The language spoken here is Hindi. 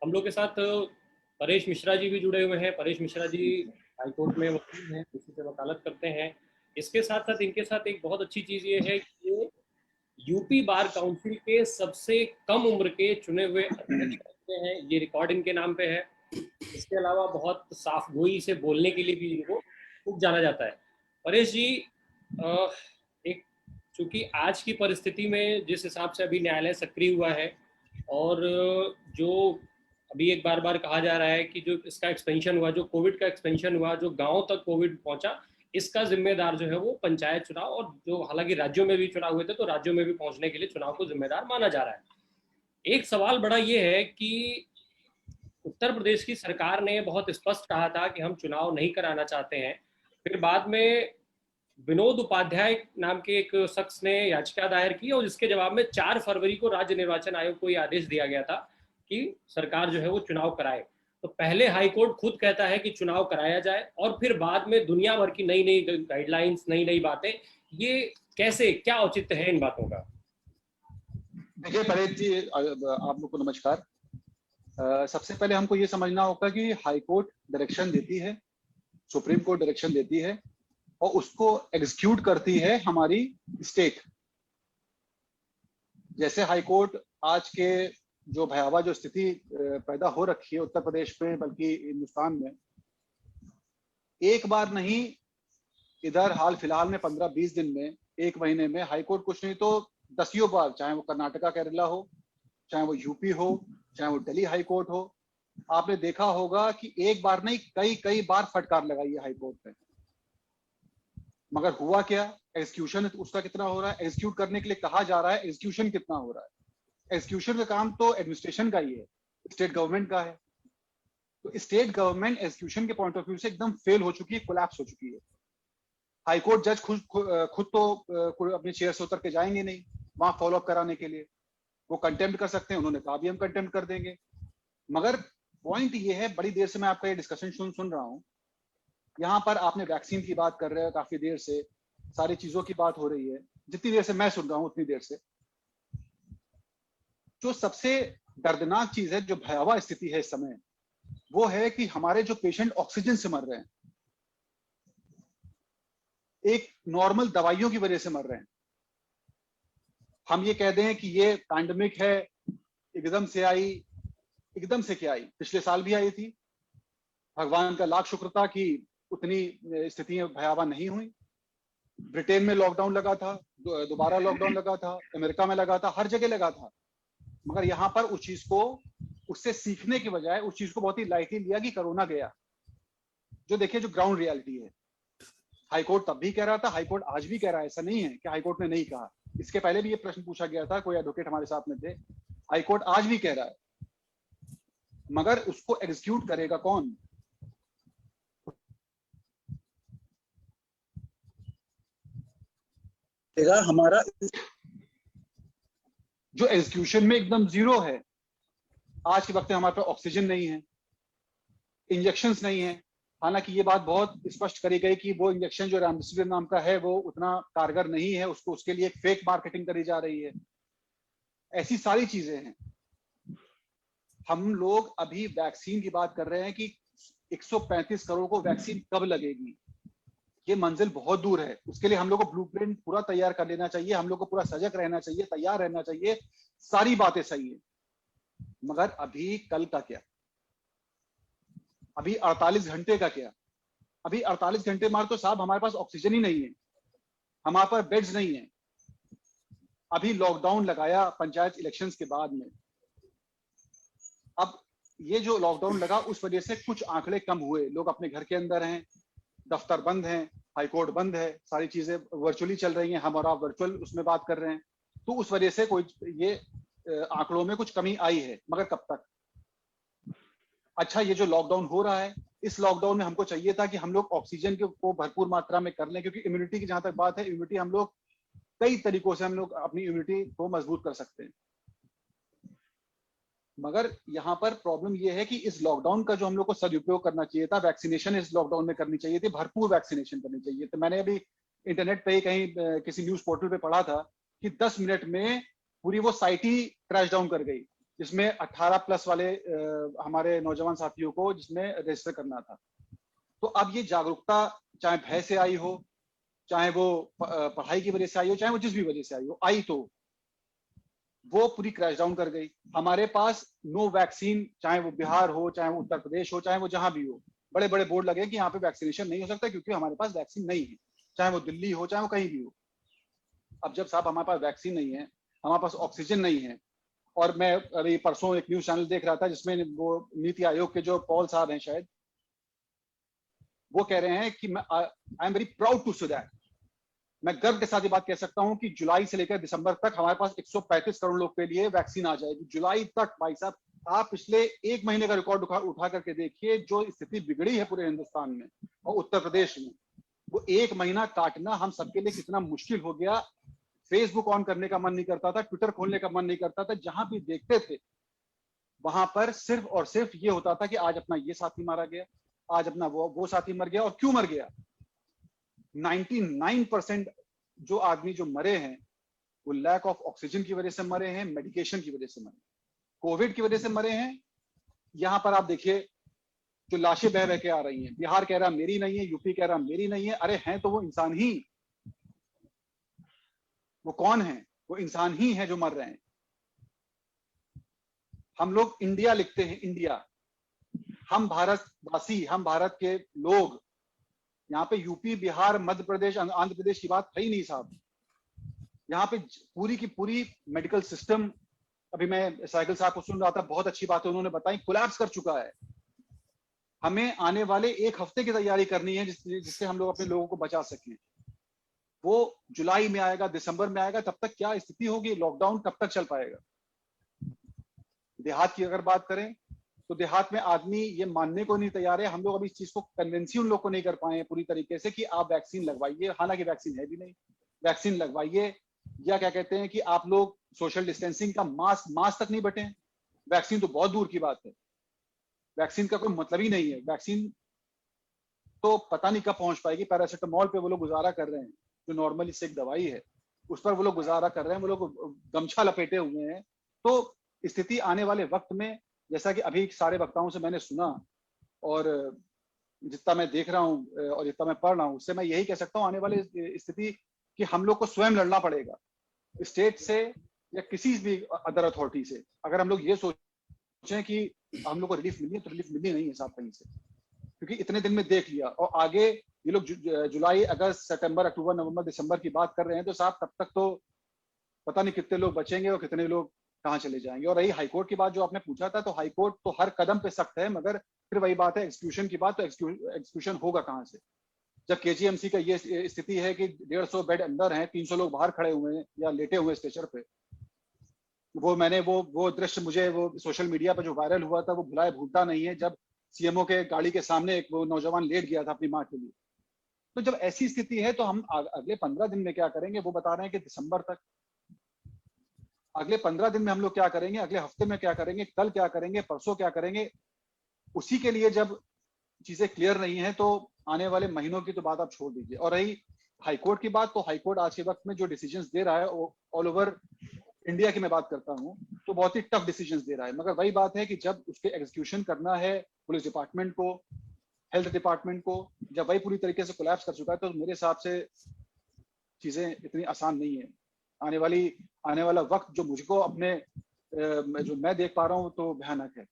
हम लोग के साथ परेश मिश्रा जी भी जुड़े हुए हैं। परेश मिश्रा जी हाईकोर्ट में वकील हैं, किसी से वकालत करते हैं। इसके साथ साथ इनके साथ एक बहुत अच्छी चीज़ ये है कि ये यूपी बार काउंसिल के सबसे कम उम्र के चुने हुए अध्यक्ष होते हैं। ये रिकॉर्ड इनके नाम पे है। इसके अलावा बहुत साफ गोई से बोलने के लिए भी इनको खूब जाना जाता है। परेश जी, अ, एक चूंकि आज की परिस्थिति में जिस हिसाब से अभी न्यायालय सक्रिय हुआ है, और जो अभी एक बार बार कहा जा रहा है कि जो इसका एक्सपेंशन हुआ, जो कोविड का एक्सपेंशन हुआ, जो गांव तक कोविड पहुंचा, इसका जिम्मेदार जो है वो पंचायत चुनाव, और जो हालांकि राज्यों में भी चुनाव हुए थे तो राज्यों में भी पहुंचने के लिए चुनाव को जिम्मेदार माना जा रहा है। एक सवाल बड़ा ये है कि उत्तर प्रदेश की सरकार ने बहुत स्पष्ट कहा था कि हम चुनाव नहीं कराना चाहते हैं। फिर बाद में विनोद उपाध्याय नाम के एक शख्स ने याचिका दायर की, और जिसके जवाब में 4 फरवरी को राज्य निर्वाचन आयोग को यह आदेश दिया गया था कि सरकार जो है वो चुनाव कराए। तो पहले हाईकोर्ट खुद कहता है कि चुनाव कराया जाए, और फिर बाद में दुनिया भर की नई नई गाइडलाइंस, नई नई बातें। ये कैसे, क्या औचित्य है इन बातों का? देखिए परेश जी, आप लोग को नमस्कार। सबसे पहले हमको ये समझना होगा कि हाई कोर्ट डायरेक्शन देती है, सुप्रीम कोर्ट डायरेक्शन देती है, और उसको एग्जीक्यूट करती है हमारी स्टेट। जैसे हाई कोर्ट आज के जो भयावह जो स्थिति पैदा हो रखी है उत्तर प्रदेश में, बल्कि हिंदुस्तान में, एक बार नहीं, इधर हाल फिलहाल में 15-20 दिन में, एक महीने में हाई कोर्ट कुछ नहीं तो दसियों बार, चाहे वो कर्नाटका केरला हो, चाहे वो यूपी हो, चाहे वो दिल्ली हाई कोर्ट हो, आपने देखा होगा कि एक बार नहीं कई कई बार फटकार लगाई है हाई कोर्ट पे। मगर हुआ क्या? एग्जीक्यूशन उसका कितना हो रहा है? एग्जीक्यूट करने के लिए कहा जा रहा है, एग्जीक्यूशन कितना हो रहा है? एग्जीक्यूशन का काम तो एडमिनिस्ट्रेशन का ही है, स्टेट गवर्नमेंट का है। तो स्टेट गवर्नमेंट एग्जीक्यूशन के पॉइंट ऑफ व्यू से एकदम फेल हो चुकी है, कोलैप्स हो चुकी है। हाईकोर्ट जज खुद तो अपने चेयर से उतर के जाएंगे नहीं वहां फॉलो अप कराने के लिए। वो कंटेम्प्ट कर सकते हैं, उन्होंने कहा भी हम कंटेम्प्ट कर देंगे। मगर पॉइंट ये है, बड़ी देर से मैं आपका ये डिस्कशन सुन रहा हूं, यहाँ पर आपने वैक्सीन की बात कर रहे हो, काफी देर से सारी चीजों की बात हो रही है। जितनी देर से मैं सुन रहा हूं उतनी देर से जो सबसे दर्दनाक चीज है, जो भयावह स्थिति है इस समय, वो है कि हमारे जो पेशेंट ऑक्सीजन से मर रहे हैं, एक नॉर्मल दवाइयों की वजह से मर रहे हैं। हम ये कह दें कि ये पैंडेमिक है, एकदम से आई, एकदम से क्या आई, पिछले साल भी आई थी। भगवान का लाख शुक्र था कि उतनी स्थितियां भयावह नहीं हुई। ब्रिटेन में लॉकडाउन लगा था, दोबारा लॉकडाउन लगा था, अमेरिका में लगा था, हर जगह लगा था। मगर यहाँ पर उस चीज को, उससे सीखने की बजाय उस चीज को बहुत ही लाइटली लिया कि कोरोना गया। जो देखिए, जो ग्राउंड रियलिटी है, हाईकोर्ट तब भी कह रहा था, हाईकोर्ट आज भी कह रहा है। ऐसा नहीं है कि हाईकोर्ट ने नहीं कहा। इसके पहले भी ये प्रश्न पूछा गया था, कोई एडवोकेट हमारे साथ में थे। हाईकोर्ट आज भी कह रहा है, मगर उसको एग्जीक्यूट करेगा कौन? हमारा जो एग्जीक्यूशन में एकदम जीरो है। आज के वक्त में हमारे पास ऑक्सीजन नहीं है, इंजेक्शंस नहीं है। हालांकि ये बात बहुत स्पष्ट करी गई कि वो इंजेक्शन जो रेमडेसिविर नाम का है वो उतना कारगर नहीं है, उसको उसके लिए एक फेक मार्केटिंग करी जा रही है। ऐसी सारी चीजें हैं। हम लोग अभी वैक्सीन की बात कर रहे हैं कि 135 करोड़ को वैक्सीन कब लगेगी। ये मंजिल बहुत दूर है। उसके लिए हम लोग को ब्लूप्रिंट पूरा तैयार कर लेना चाहिए, हम लोग को पूरा सजग रहना चाहिए, तैयार रहना चाहिए। सारी बातें सही है, मगर अभी कल का क्या? अभी 48 घंटे का क्या? अभी 48 घंटे मार तो साहब हमारे पास ऑक्सीजन ही नहीं है, हमारे पास बेड्स नहीं है। अभी लॉकडाउन लगाया पंचायत इलेक्शंस के बाद में। अब ये जो लॉकडाउन लगा उस वजह से कुछ आंकड़े कम हुए, लोग अपने घर के अंदर हैं, दफ्तर बंद हैं, हाईकोर्ट बंद है, सारी चीजें वर्चुअली चल रही हैं, हम और आप वर्चुअल उसमें बात कर रहे हैं। तो उस वजह से कोई ये आंकड़ों में कुछ कमी आई है, मगर कब तक? अच्छा, ये जो लॉकडाउन हो रहा है, इस लॉकडाउन में हमको चाहिए था कि हम लोग ऑक्सीजन को भरपूर मात्रा में कर लें, क्योंकि इम्यूनिटी की जहां तक बात है, इम्यूनिटी हम लोग कई तरीकों से हम लोग अपनी इम्यूनिटी को मजबूत कर सकते हैं। मगर यहाँ पर प्रॉब्लम यह है कि इस लॉकडाउन का जो हम लोग को सदुपयोग करना चाहिए था, वैक्सीनेशन इस लॉकडाउन में करनी चाहिए थी, भरपूर वैक्सीनेशन करनी चाहिए। तो मैंने अभी इंटरनेट पे ही कहीं किसी न्यूज पोर्टल पे पढ़ा था कि 10 मिनट में पूरी वो साइट ही क्रैश डाउन कर गई, जिसमें 18 प्लस वाले हमारे नौजवान साथियों को जिसमें रजिस्टर करना था। तो अब ये जागरूकता चाहे भय से आई हो, चाहे वो पढ़ाई की वजह से आई हो, चाहे वो जिस भी वजह से आई हो, आई तो वो पूरी क्रैश डाउन कर गई। हमारे पास नो वैक्सीन, चाहे वो बिहार हो, चाहे वो उत्तर प्रदेश हो, चाहे वो जहां भी हो, बड़े बड़े बोर्ड लगे कि यहाँ पे वैक्सीनेशन नहीं हो सकता क्योंकि हमारे पास वैक्सीन नहीं है, चाहे वो दिल्ली हो, चाहे वो कहीं भी हो। अब जब साहब हमारे पास वैक्सीन नहीं है, हमारे पास ऑक्सीजन नहीं है, और मैं अभी परसों एक न्यूज चैनल देख रहा था जिसमें वो नीति आयोग के जो पॉल साहब हैं शायद, वो कह रहे हैं कि I am very proud to say that, मैं गर्व के साथ ये बात कह सकता हूं कि जुलाई से लेकर दिसंबर तक हमारे पास 135 करोड़ लोग के लिए वैक्सीन आ जाएगी। जुलाई तक भाई साहब, आप पिछले एक महीने का रिकॉर्ड उठा करके देखिए, जो स्थिति बिगड़ी है पूरे हिंदुस्तान में और उत्तर प्रदेश में, वो एक महीना काटना हम सबके लिए कितना मुश्किल हो गया। फेसबुक ऑन करने का मन नहीं करता था, ट्विटर खोलने का मन नहीं करता था, जहां भी देखते थे वहां पर सिर्फ और सिर्फ ये होता था कि आज अपना ये साथी मारा गया, आज अपना वो साथी मर गया। और क्यों मर गया? 99% जो आदमी जो मरे हैं वो लैक ऑफ ऑक्सीजन की वजह से मरे हैं, मेडिकेशन की वजह से मरे, कोविड की वजह से मरे हैं। यहां पर आप देखिए जो लाशें बह बह के आ रही हैं, बिहार कह रहा मेरी नहीं है, यूपी कह रहा मेरी नहीं है। अरे हैं तो वो इंसान ही, वो कौन है? वो इंसान ही है जो मर रहे हैं। हम लोग इंडिया लिखते हैं, इंडिया, हम भारतवासी, हम भारत के लोग। यहाँ पे यूपी, बिहार, मध्य प्रदेश, आंध्र प्रदेश की बात है ही नहीं साहब। यहाँ पे पूरी की पूरी मेडिकल सिस्टम, अभी मैं साइकिल साहब को सुन रहा था, बहुत अच्छी बात उन्होंने बताई, कोलैप्स कर चुका है। हमें आने वाले एक हफ्ते की तैयारी करनी है जिससे हम लोग अपने लोगों को बचा सकें। वो जुलाई में आएगा, दिसंबर में आएगा, तब तक क्या स्थिति होगी, लॉकडाउन कब तक चल पाएगा? देहात की अगर बात करें तो देहात में आदमी ये मानने को नहीं तैयार है। हम लोग अभी इस चीज को कन्विंस ही उन लोग को नहीं कर पाए हैं पूरी तरीके से कि आप वैक्सीन लगवाइए, हालांकि वैक्सीन है भी नहीं, वैक्सीन लगवाइए, या क्या कहते हैं कि आप लोग सोशल डिस्टेंसिंग का मास्क तक नहीं बटे। वैक्सीन तो बहुत दूर की बात है, वैक्सीन का कोई मतलब ही नहीं है। वैक्सीन तो पता नहीं कब पहुंच पाएगी। पैरासिटामोल पे वो लोग गुजारा कर रहे हैं, जो नॉर्मली सिक दवाई है उस पर वो लोग गुजारा कर रहे हैं, वो लोग गमछा लपेटे हुए हैं। तो स्थिति आने वाले वक्त में, जैसा कि अभी सारे वक्ताओं से मैंने सुना और जितना मैं देख रहा हूं और जितना मैं पढ़ रहा हूं, उससे मैं यही कह सकता हूं आने वाली स्थिति कि हम लोग को स्वयं लड़ना पड़ेगा, स्टेट से या किसी भी अदर अथॉरिटी से। अगर हम लोग ये सोचें कि हम लोग को रिलीफ मिली है तो रिलीफ मिली नहीं है साहब कहीं से, क्योंकि इतने दिन में देख लिया। और आगे ये लोग जुलाई, अगस्त, सितंबर, अक्टूबर, नवंबर, दिसंबर की बात कर रहे हैं, तो साहब तब तक तो पता नहीं कितने लोग बचेंगे और कितने लोग कहाँ चले जाएंगे। और रही हाईकोर्ट की बात जो आपने पूछा था, तो हाईकोर्ट तो हर कदम पे सख्त है, मगर फिर वही बात है एग्जीक्यूशन की बात, तो एग्जीक्यूशन होगा कहाँ से? जब केजीएमसी का ये स्थिति है कि 150 बेड अंदर हैं, 300 लोग बाहर खड़े हुए हैं या लेटे हुए स्ट्रेचर पे। वो मैंने वो दृश्य मुझे वो सोशल मीडिया पर जो वायरल हुआ था वो भूलता नहीं है, जब सीएमओ के गाड़ी के सामने एक वो नौजवान लेट गया था अपनी माँ के लिए। तो जब ऐसी स्थिति है तो हम अगले 15 दिन में क्या करेंगे? वो बता रहे हैं कि दिसंबर तक। अगले 15 दिन में हम लोग क्या करेंगे, अगले हफ्ते में क्या करेंगे, कल क्या करेंगे, परसों क्या करेंगे? उसी के लिए जब चीजें क्लियर नहीं है तो आने वाले महीनों की तो बात आप छोड़ दीजिए। और रही हाईकोर्ट की बात, तो हाईकोर्ट आज के वक्त में जो डिसीजंस दे रहा है ऑल ओवर इंडिया की मैं बात करता हूँ, तो बहुत ही टफ डिसीजंस दे रहा है। मगर वही बात है कि जब उसके एग्जीक्यूशन करना है पुलिस डिपार्टमेंट को, हेल्थ डिपार्टमेंट को, जब वही पूरी तरीके से कोलैप्स कर चुका है, तो मेरे हिसाब से चीजें इतनी आसान नहीं है। आने वाला वक्त जो मुझको अपने जो मैं देख पा रहा हूँ तो भयानक है।